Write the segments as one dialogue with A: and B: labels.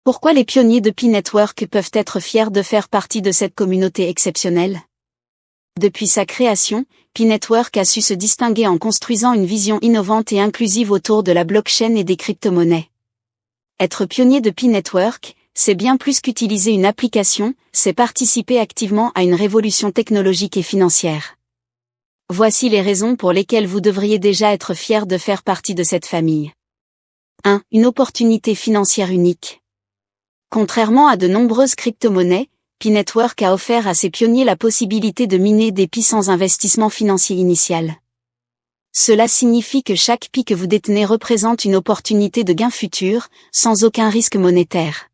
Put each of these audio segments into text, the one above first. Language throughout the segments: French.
A: Pourquoi les pionniers de Pi Network peuvent être fiers de faire partie de cette communauté exceptionnelle? Depuis sa création, Pi Network a su se distinguer en construisant une vision innovante et inclusive autour de la blockchain et des crypto-monnaies. Être pionnier de Pi Network, c'est bien plus qu'utiliser une application, c'est participer activement à une révolution technologique et financière. Voici les raisons pour lesquelles vous devriez déjà être fier de faire partie de cette famille. 1. Une opportunité financière unique. Contrairement à de nombreuses crypto-monnaies, Pi Network a offert à ses pionniers la possibilité de miner des Pi sans investissement financier initial. Cela signifie que chaque Pi que vous détenez représente une opportunité de gain futur, sans aucun risque monétaire.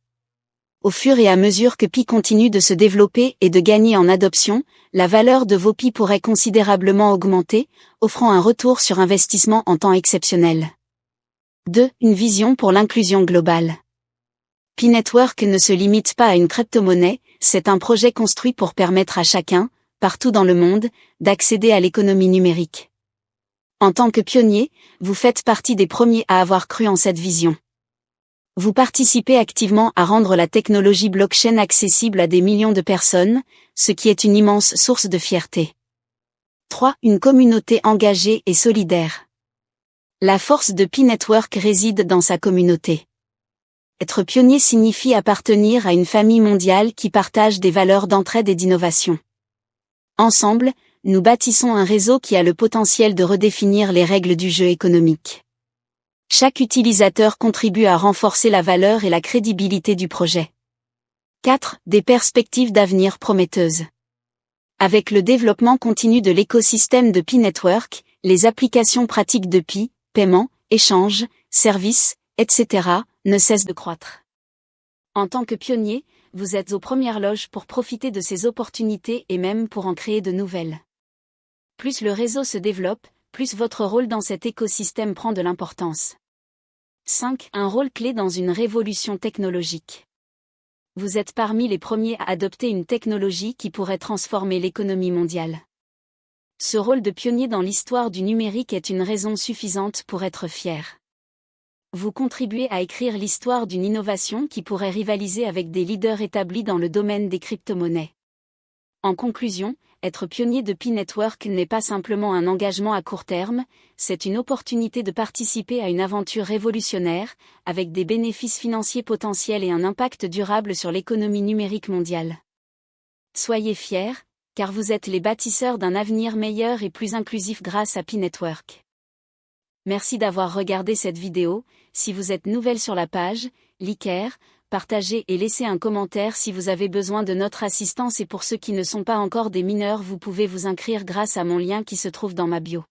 A: Au fur et à mesure que Pi continue de se développer et de gagner en adoption, la valeur de vos Pi pourrait considérablement augmenter, offrant un retour sur investissement en temps exceptionnel. 2. Une vision pour l'inclusion globale. Pi Network ne se limite pas à une crypto-monnaie, c'est un projet construit pour permettre à chacun, partout dans le monde, d'accéder à l'économie numérique. En tant que pionnier, vous faites partie des premiers à avoir cru en cette vision. Vous participez activement à rendre la technologie blockchain accessible à des millions de personnes, ce qui est une immense source de fierté. 3. Une communauté engagée et solidaire. La force de Pi Network réside dans sa communauté. Être pionnier signifie appartenir à une famille mondiale qui partage des valeurs d'entraide et d'innovation. Ensemble, nous bâtissons un réseau qui a le potentiel de redéfinir les règles du jeu économique. Chaque utilisateur contribue à renforcer la valeur et la crédibilité du projet. 4. Des perspectives d'avenir prometteuses. Avec le développement continu de l'écosystème de Pi Network, les applications pratiques de Pi, paiement, échanges, services, etc., ne cessent de croître. En tant que pionnier, vous êtes aux premières loges pour profiter de ces opportunités et même pour en créer de nouvelles. Plus le réseau se développe, plus votre rôle dans cet écosystème prend de l'importance. 5. Un rôle clé dans une révolution technologique. Vous êtes parmi les premiers à adopter une technologie qui pourrait transformer l'économie mondiale. Ce rôle de pionnier dans l'histoire du numérique est une raison suffisante pour être fier. Vous contribuez à écrire l'histoire d'une innovation qui pourrait rivaliser avec des leaders établis dans le domaine des crypto-monnaies. En conclusion, être pionnier de Pi Network n'est pas simplement un engagement à court terme, c'est une opportunité de participer à une aventure révolutionnaire, avec des bénéfices financiers potentiels et un impact durable sur l'économie numérique mondiale. Soyez fiers, car vous êtes les bâtisseurs d'un avenir meilleur et plus inclusif grâce à Pi Network. Merci d'avoir regardé cette vidéo. Si vous êtes nouvelle sur la page, likez, partagez et laissez un commentaire si vous avez besoin de notre assistance, et pour ceux qui ne sont pas encore des mineurs, vous pouvez vous inscrire grâce à mon lien qui se trouve dans ma bio.